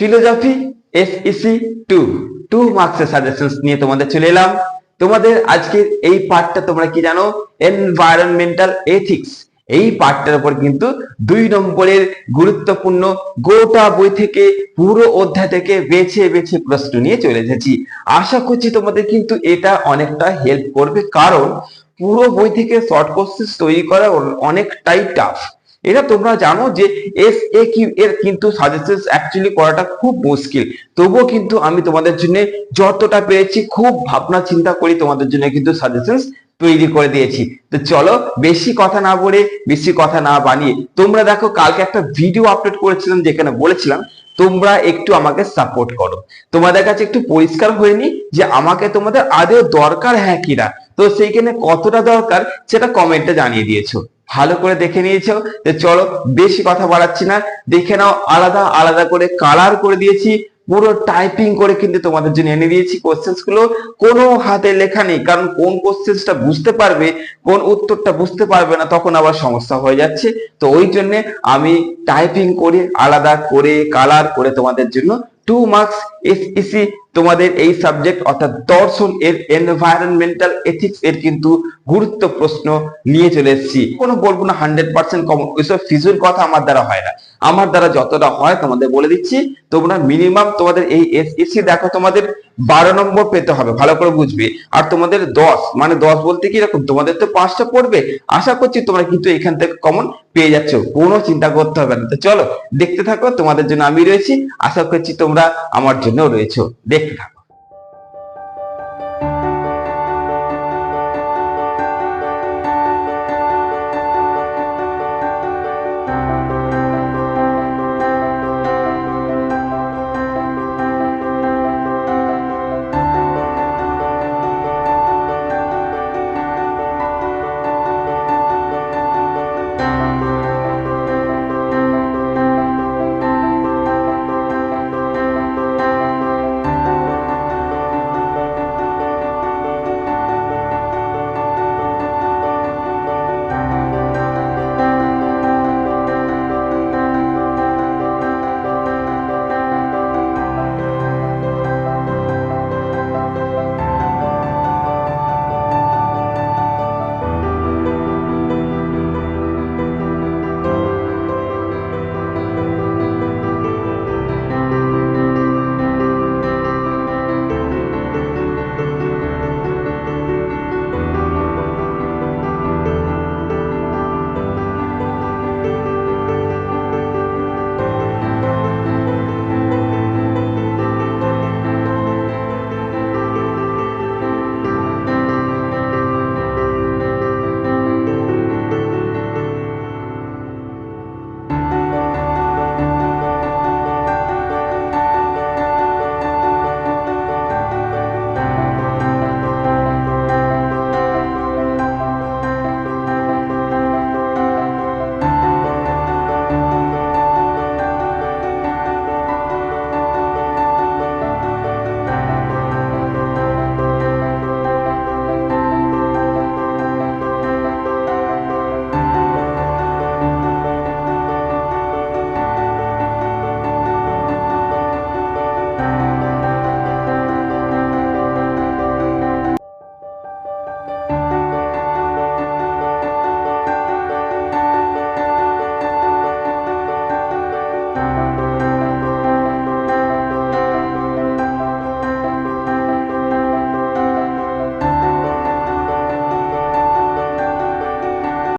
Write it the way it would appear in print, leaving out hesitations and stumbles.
Philosophy SEC 2 মার্কসের suggestions নিয়ে তোমাদের চলে এলাম। তোমাদের আজকের এই পার্টটা তোমরা কি জানো, এনভায়রনমেন্টাল এথিক্স। এই পার্টটার উপর কিন্তু 2 নম্বরের গুরুত্বপূর্ণ গোটা বই থেকে পুরো অধ্যায় থেকে বেছে বেছে প্রশ্ন নিয়ে চলে এসেছি। আশা করছি তোমাদের কিন্তু এটা অনেকটা হেল্প করবে, কারণ পুরো বই থেকে শর্ট কোশ্চেন তৈরি করা অনেকটাই টাফ। এটা তোমরা জানো যে এসএকিউ এর কিন্তু সাজেশনস অ্যাকচুয়ালি করাটা খুব মুশকিল। তবুও কিন্তু আমি তোমাদের জন্য যতটা পেরেছি খুব ভাবনা চিন্তা করি তোমাদের জন্য কিন্তু সাজেশনস তৈরি করে দিয়েছি। তো চলো বেশি কথা না বলে, বেশি কথা না বানিয়ে, তোমরা দেখো কালকে একটা ভিডিও আপলোড করেছিলাম যেখানে বলেছিলাম তোমরা একটু আমাকে সাপোর্ট করো। তোমাদের কাছে একটু পরিষ্কার হয়নি যে আমাকে তোমাদের আদৌ দরকার হ্যাঁ কিনা, তো সেইখানে কতটা দরকার সেটা কমেন্টে জানিয়ে দিয়েছো, ভালো করে দেখে নিয়েছো। তো চলো বেশি কথা বাড়াচ্ছি না, দেখে নাও। আলাদা আলাদা করে কালার করে দিয়েছি, পুরো টাইপিং করে কিন্তু তোমাদের জন্য এনে দিয়েছি কোশ্চেন্স গুলো। কোনো হাতে লেখা নেই, কারণ কোন কোশ্চেন্সটা বুঝতে পারবে, কোন উত্তরটা বুঝতে পারবে না, তখন আবার সমস্যা হয়ে যাচ্ছে। তো ওই জন্য আমি টাইপিং করে আলাদা করে কালার করে তোমাদের জন্য 2 মার্কস এসইসি তোমাদের এই সাবজেক্ট অর্থাৎ দর্শন এর এনভায়রনমেন্টাল এথিক্স এর কিন্তু গুরুত্ব প্রশ্ন নিয়ে চলে এসেছি। কোনো বলবো না 100% কমন, ওইসব ফিজুল কথা আমার দ্বারা হয় না। আমার দ্বারা যতটা হয় তোমাদের বলে দিচ্ছি। তোমরা মিনিমাম তোমাদের এই এসইসি দেখো তোমাদের 12 নম্বর পেতে হবে, ভালো করে বুঝবে। আর তোমাদের 10 মানে 10 বলতে কি রকম, তোমাদের তো 5টা পড়বে। আশা করছি তোমরা কিন্তু এখান থেকে কমন পেয়ে যাচ্ছ, কোনো চিন্তা করতে হবে না। তো চলো দেখতে থাকো, তোমাদের জন্য আমি রয়েছি, আশা করছি তোমরা আমার জন্য রয়েছো, দেখতে থাকো।